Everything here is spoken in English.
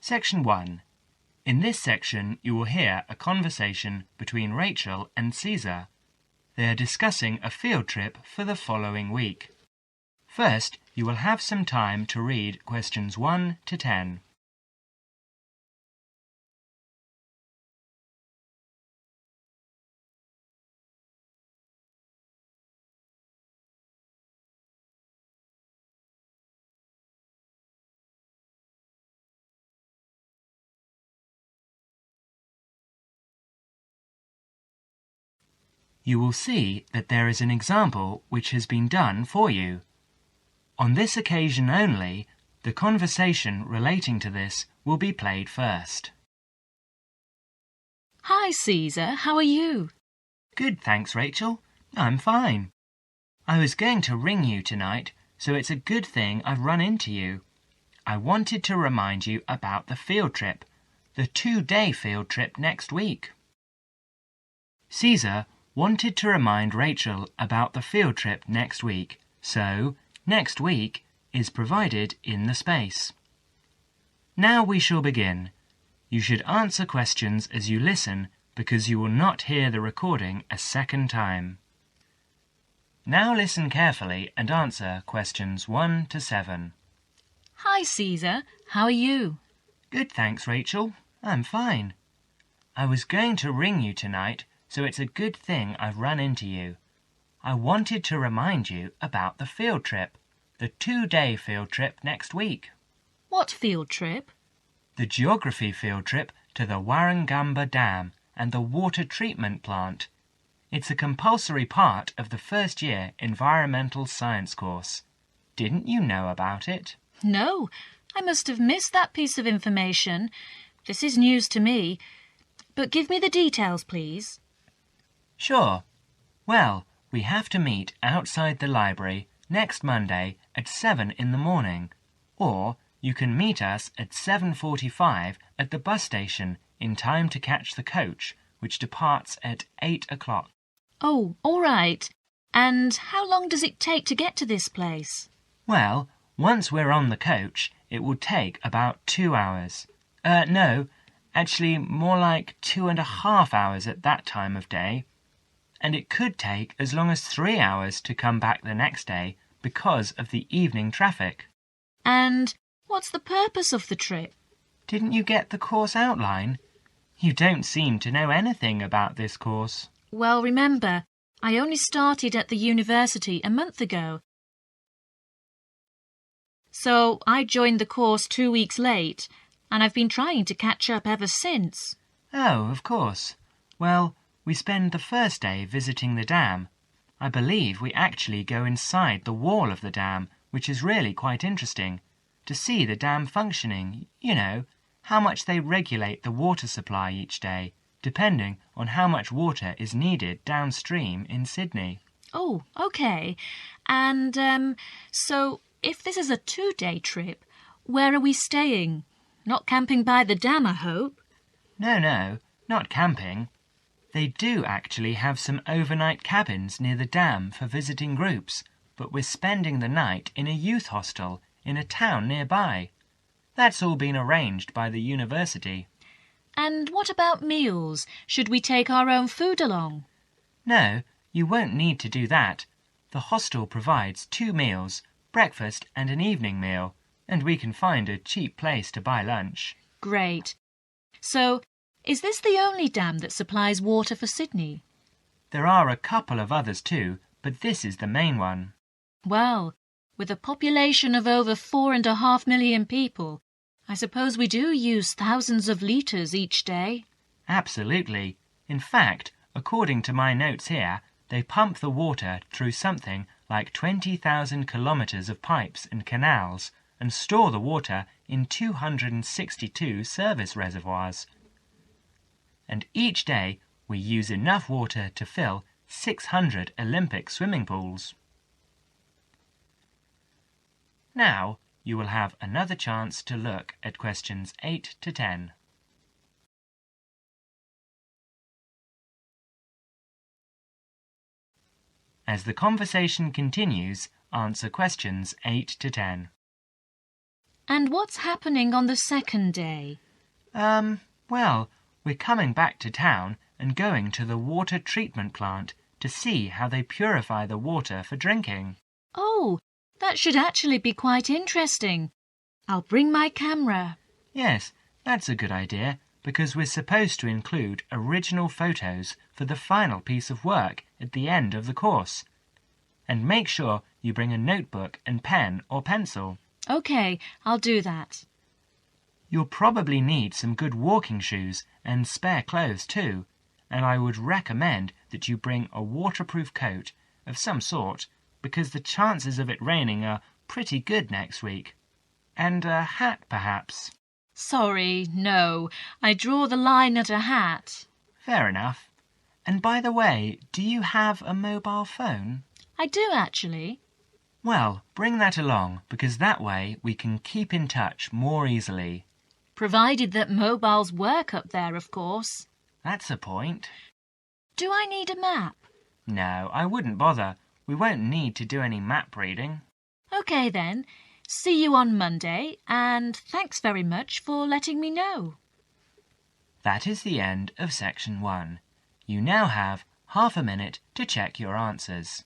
Section 1. In this section, you will hear a conversation between Rachel and Caesar. They are discussing a field trip for the following week. First, you will have some time to read questions 1 to 10. You will see that there is an example which has been done for you. On this occasion only, the conversation relating to this will be played first. Hi, Caesar. How are you? Good, thanks, Rachel. I'm fine. I was going to ring you tonight, so it's a good thing I've run into you. I wanted to remind you about the field trip, the 2-day field trip next week. Caesar wanted to remind Rachel about the field trip next week, so next week is provided in the space. Now we shall begin. You should answer questions as you listen because you will not hear the recording a second time. Now listen carefully and answer questions 1 to 7. Hi, Caesar. How are you? Good, thanks, Rachel. I'm fine. I was going to ring you tonight, so it's a good thing I've run into you. I wanted to remind you about the field trip, the 2-day field trip next week. What field trip? The geography field trip to the Warragamba Dam and the water treatment plant. It's a compulsory part of the first-year environmental science course. Didn't you know about it? No, I must have missed that piece of information. This is news to me. But give me the details, please. Sure. Well, we have to meet outside the library next Monday at 7 in the morning, or you can meet us at 7:45 at the bus station in time to catch the coach, which departs at 8 o'clock. Oh, all right. And how long does it take to get to this place? Well, once we're on the coach, it will take about 2 hours. No, actually more like 2.5 hours at that time of day. And it could take as long as 3 hours to come back the next day because of the evening traffic. And what's the purpose of the trip? Didn't you get the course outline? You don't seem to know anything about this course. Well, remember, I only started at the university a month ago. So I joined the course 2 weeks late, and I've been trying to catch up ever since. Oh, of course. Well, we spend the first day visiting the dam. I believe we actually go inside the wall of the dam, which is really quite interesting, to see the dam functioning, you know, how much they regulate the water supply each day, depending on how much water is needed downstream in Sydney. Oh, okay. And, so if this is a 2-day trip, where are we staying? Not camping by the dam, I hope? No, not camping. They do actually have some overnight cabins near the dam for visiting groups, but we're spending the night in a youth hostel in a town nearby. That's all been arranged by the university. And what about meals? Should we take our own food along? No, you won't need to do that. The hostel provides 2 meals, breakfast and an evening meal, and we can find a cheap place to buy lunch. Great. So, is this the only dam that supplies water for Sydney? There are a couple of others too, but this is the main one. Well, with a population of over 4.5 million people, I suppose we do use thousands of litres each day. Absolutely. In fact, according to my notes here, they pump the water through something like 20,000 kilometres of pipes and canals and store the water in 262 service reservoirs. And each day we use enough water to fill 600 Olympic swimming pools. Now you will have another chance to look at questions 8 to 10. As the conversation continues, answer questions 8 to 10. And what's happening on the second day? Well, we're coming back to town and going to the water treatment plant to see how they purify the water for drinking. Oh, that should actually be quite interesting. I'll bring my camera. Yes, that's a good idea, because we're supposed to include original photos for the final piece of work at the end of the course. And make sure you bring a notebook and pen or pencil. OK, I'll do that. You'll probably need some good walking shoes and spare clothes too, and I would recommend that you bring a waterproof coat of some sort, because the chances of it raining are pretty good next week. And a hat, perhaps. Sorry, no. I draw the line at a hat. Fair enough. And by the way, do you have a mobile phone? I do, actually. Well, bring that along, because that way we can keep in touch more easily. Provided that mobiles work up there, of course. That's a point. Do I need a map? No, I wouldn't bother. We won't need to do any map reading. OK then. See you on Monday, and thanks very much for letting me know. That is the end of section 1. You now have half a minute to check your answers.